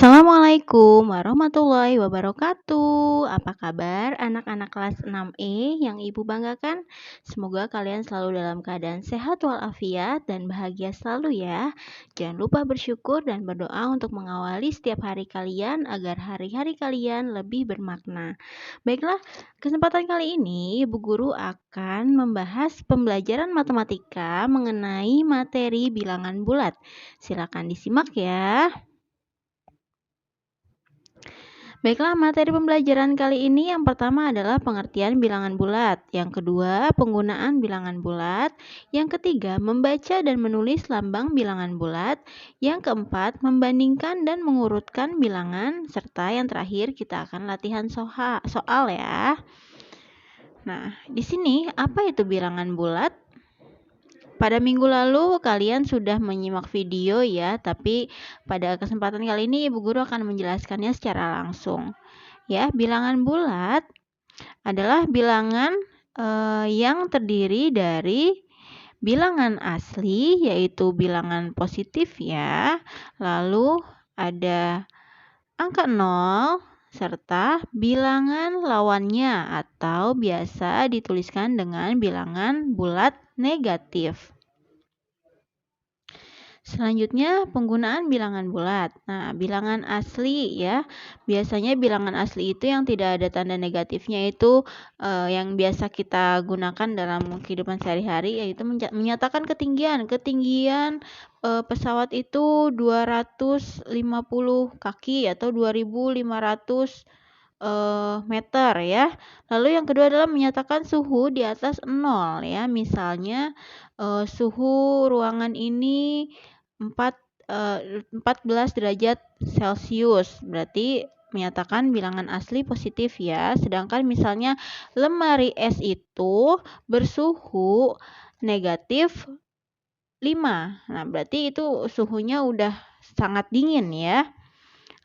Assalamualaikum warahmatullahi wabarakatuh. Apa kabar anak-anak kelas 6E yang Ibu banggakan? Semoga kalian selalu dalam keadaan sehat walafiat dan bahagia selalu ya. Jangan lupa bersyukur dan berdoa untuk mengawali setiap hari kalian agar hari-hari kalian lebih bermakna. Baiklah, kesempatan kali ini Ibu Guru akan membahas pembelajaran matematika mengenai materi bilangan bulat. Silakan disimak ya. Baiklah, materi pembelajaran kali ini yang pertama adalah pengertian bilangan bulat, yang kedua penggunaan bilangan bulat, yang ketiga membaca dan menulis lambang bilangan bulat, yang keempat membandingkan dan mengurutkan bilangan, serta yang terakhir kita akan latihan soal ya. Nah, di sini apa itu bilangan bulat? Pada minggu lalu kalian sudah menyimak video ya, tapi pada kesempatan kali ini Ibu Guru akan menjelaskannya secara langsung. Ya, bilangan bulat adalah bilangan yang terdiri dari bilangan asli yaitu bilangan positif ya. Lalu ada angka 0 serta bilangan lawannya atau biasa dituliskan dengan bilangan bulat negatif. Selanjutnya penggunaan bilangan bulat. Nah, bilangan asli ya. Biasanya bilangan asli itu yang tidak ada tanda negatifnya itu yang biasa kita gunakan dalam kehidupan sehari-hari yaitu menyatakan ketinggian. Ketinggian pesawat itu 250 kaki atau 2500 meter ya. Lalu yang kedua adalah menyatakan suhu di atas 0 ya. Misalnya suhu ruangan ini 14 derajat Celcius, berarti menyatakan bilangan asli positif ya. Sedangkan misalnya lemari es itu bersuhu negatif 5. Nah, berarti itu suhunya udah sangat dingin ya.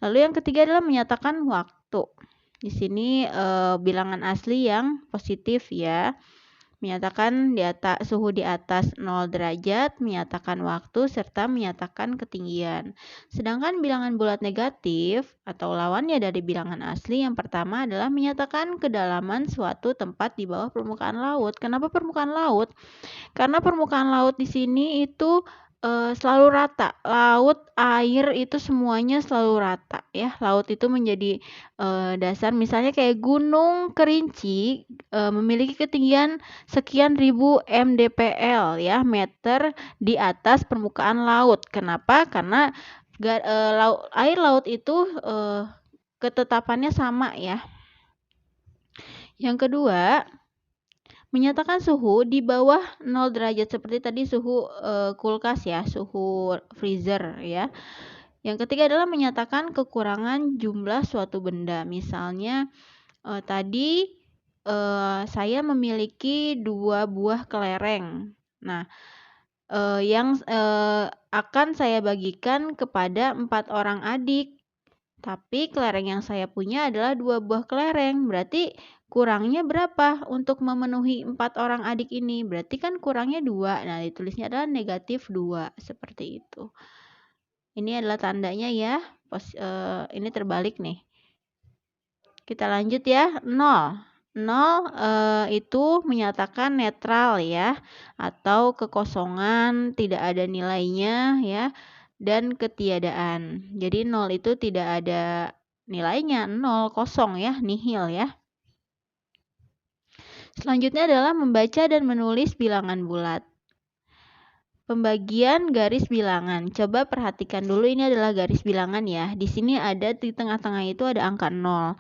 Lalu yang ketiga adalah menyatakan waktu. Di sini bilangan asli yang positif ya. Menyatakan suhu di atas 0 derajat, menyatakan waktu, serta menyatakan ketinggian. Sedangkan bilangan bulat negatif atau lawannya dari bilangan asli yang pertama adalah menyatakan kedalaman suatu tempat di bawah permukaan laut. Kenapa permukaan laut? Karena permukaan laut di sini itu selalu rata. Laut, air itu semuanya selalu rata ya. Laut itu menjadi dasar, misalnya kayak Gunung Kerinci memiliki ketinggian sekian ribu mdpl ya, meter di atas permukaan laut. Kenapa? Karena air laut itu ketetapannya sama ya. Yang kedua, menyatakan suhu di bawah 0 derajat seperti tadi suhu kulkas ya, suhu freezer ya. Yang ketiga adalah menyatakan kekurangan jumlah suatu benda. Misalnya tadi saya memiliki 2 buah kelereng. Nah, yang akan saya bagikan kepada 4 orang adik. Tapi kelereng yang saya punya adalah 2 buah kelereng. Berarti kurangnya berapa untuk memenuhi 4 orang adik ini? Berarti kan kurangnya 2. Nah, ditulisnya adalah negatif 2. Seperti itu. Ini adalah tandanya ya. Ini terbalik nih. Kita lanjut ya. 0. 0 itu menyatakan netral ya. Atau kekosongan, tidak ada nilainya ya. Dan ketiadaan. Jadi 0 itu tidak ada nilainya, 0, kosong ya, nihil ya. Selanjutnya adalah membaca dan menulis bilangan bulat. Pembagian garis bilangan. Coba perhatikan dulu, ini adalah garis bilangan ya. Di sini ada di tengah-tengah itu ada angka 0.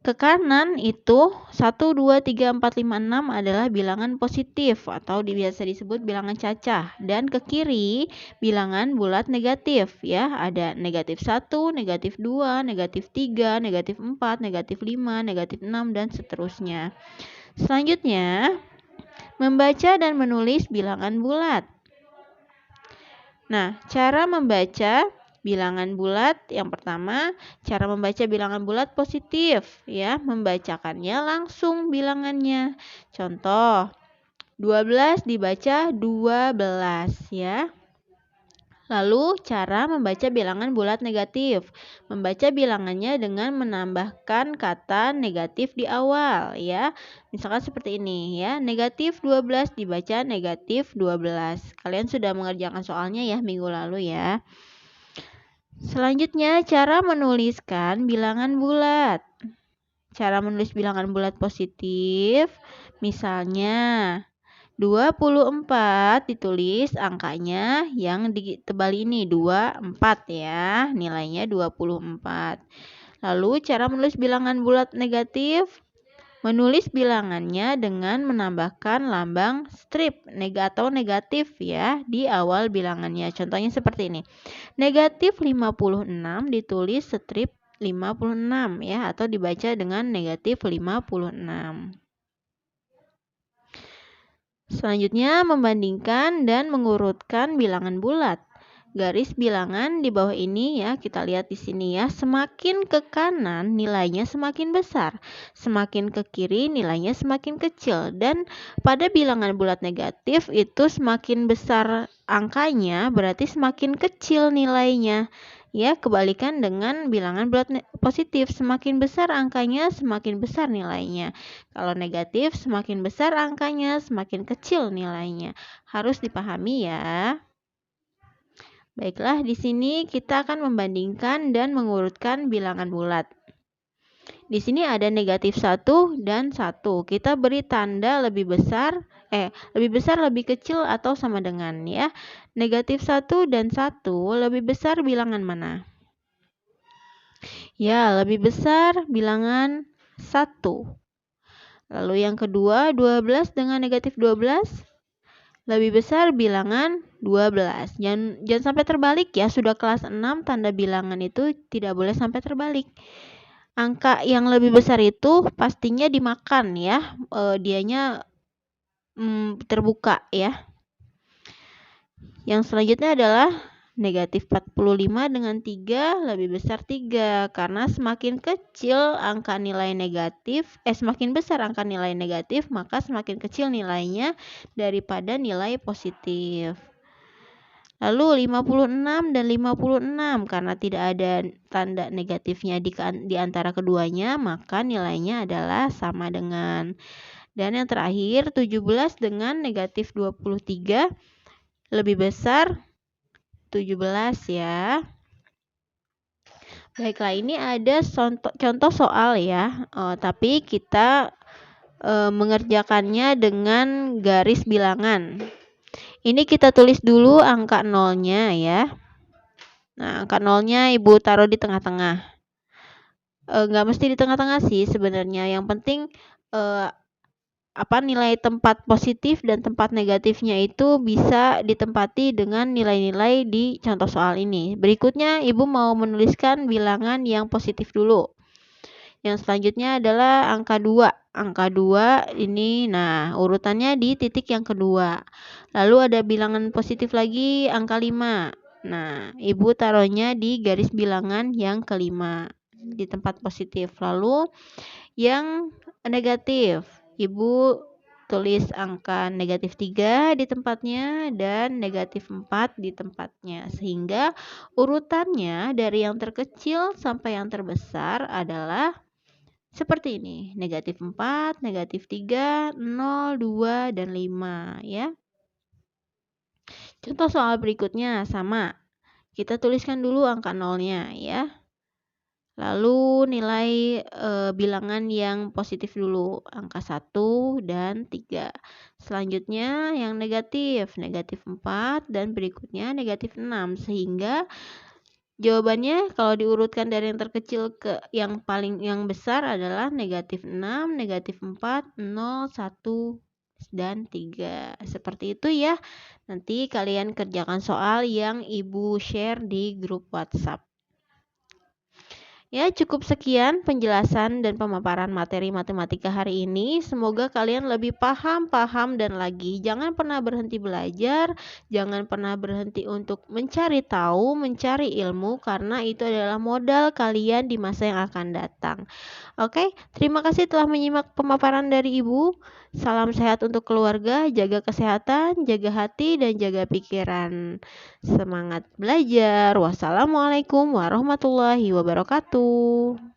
Ke kanan itu 1, 2, 3, 4, 5, 6 adalah bilangan positif atau biasa disebut bilangan cacah. Dan ke kiri bilangan bulat negatif ya. Ada negatif 1, negatif 2, negatif 3, negatif 4, negatif 5, negatif 6, dan seterusnya. Selanjutnya, membaca dan menulis bilangan bulat. Nah, cara membaca bilangan bulat, yang pertama, cara membaca bilangan bulat positif ya, membacakannya langsung bilangannya. Contoh, 12 dibaca 12 ya. Lalu, cara membaca bilangan bulat negatif. Membaca bilangannya dengan menambahkan kata negatif di awal, ya. Misalkan seperti ini, ya. Negatif 12 dibaca negatif 12. Kalian sudah mengerjakan soalnya ya minggu lalu ya. Selanjutnya, cara menuliskan bilangan bulat. Cara menulis bilangan bulat positif, misalnya 24 ditulis angkanya yang ditebal ini 24 ya, nilainya 24. Lalu cara menulis bilangan bulat negatif, menulis bilangannya dengan menambahkan lambang strip atau negatif ya di awal bilangannya. Contohnya seperti ini. Negatif 56 ditulis strip 56 ya, atau dibaca dengan negatif 56. Selanjutnya, membandingkan dan mengurutkan bilangan bulat. Garis bilangan di bawah ini ya, kita lihat di sini ya, semakin ke kanan nilainya semakin besar, semakin ke kiri nilainya semakin kecil, dan pada bilangan bulat negatif itu semakin besar angkanya berarti semakin kecil nilainya. Ya, kebalikan dengan bilangan bulat positif, semakin besar angkanya, semakin besar nilainya. Kalau negatif, semakin besar angkanya, semakin kecil nilainya. Harus dipahami ya. Baiklah, di sini kita akan membandingkan dan mengurutkan bilangan bulat. Di sini ada negatif 1 dan 1. Kita beri tanda lebih besar, lebih kecil atau sama dengan ya. Negatif 1 dan 1 lebih besar bilangan mana? Ya, lebih besar bilangan 1. Lalu yang kedua, 12 dengan negatif 12 lebih besar bilangan 12. Jangan sampai terbalik ya, sudah kelas 6 tanda bilangan itu tidak boleh sampai terbalik. Angka yang lebih besar itu pastinya dimakan ya, dianya terbuka ya. Yang selanjutnya adalah negatif 45 dengan 3 lebih besar 3, karena semakin kecil angka nilai negatif, semakin besar angka nilai negatif, maka semakin kecil nilainya daripada nilai positif. Lalu 56 dan 56, karena tidak ada tanda negatifnya di antara keduanya, maka nilainya adalah sama dengan. Dan yang terakhir 17 dengan negatif 23 lebih besar 17 ya. Baiklah, ini ada contoh soal ya, tapi kita mengerjakannya dengan garis bilangan. Ini kita tulis dulu angka nolnya ya. Nah, angka nolnya Ibu taruh di tengah-tengah. Nggak mesti di tengah-tengah sih sebenarnya. Yang penting nilai tempat positif dan tempat negatifnya itu bisa ditempati dengan nilai-nilai di contoh soal ini. Berikutnya Ibu mau menuliskan bilangan yang positif dulu. Yang selanjutnya adalah angka 2. Angka 2 ini, nah urutannya di titik yang kedua. Lalu ada bilangan positif lagi angka 5. Nah, Ibu taruhnya di garis bilangan yang kelima di tempat positif. Lalu yang negatif, Ibu tulis angka negatif 3 di tempatnya dan negatif 4 di tempatnya. Sehingga urutannya dari yang terkecil sampai yang terbesar adalah seperti ini. Negatif 4, negatif 3, 0, 2, dan 5 ya. Contoh soal berikutnya sama. Kita tuliskan dulu angka nolnya ya. Lalu nilai bilangan yang positif dulu, angka 1 dan 3. Selanjutnya yang negatif 4 dan berikutnya negatif 6. Sehingga jawabannya kalau diurutkan dari yang terkecil ke yang besar adalah negatif 6, negatif 4, 0, 1, dan 3. Seperti itu ya. Nanti kalian kerjakan soal yang Ibu share di grup WhatsApp. Ya, cukup sekian penjelasan dan pemaparan materi matematika hari ini. Semoga kalian lebih paham dan lagi. Jangan pernah berhenti belajar, jangan pernah berhenti untuk mencari tahu, mencari ilmu, karena itu adalah modal kalian di masa yang akan datang. Oke, terima kasih telah menyimak pemaparan dari Ibu. Salam sehat untuk keluarga, jaga kesehatan, jaga hati, dan jaga pikiran. Semangat belajar. Wassalamualaikum warahmatullahi wabarakatuh.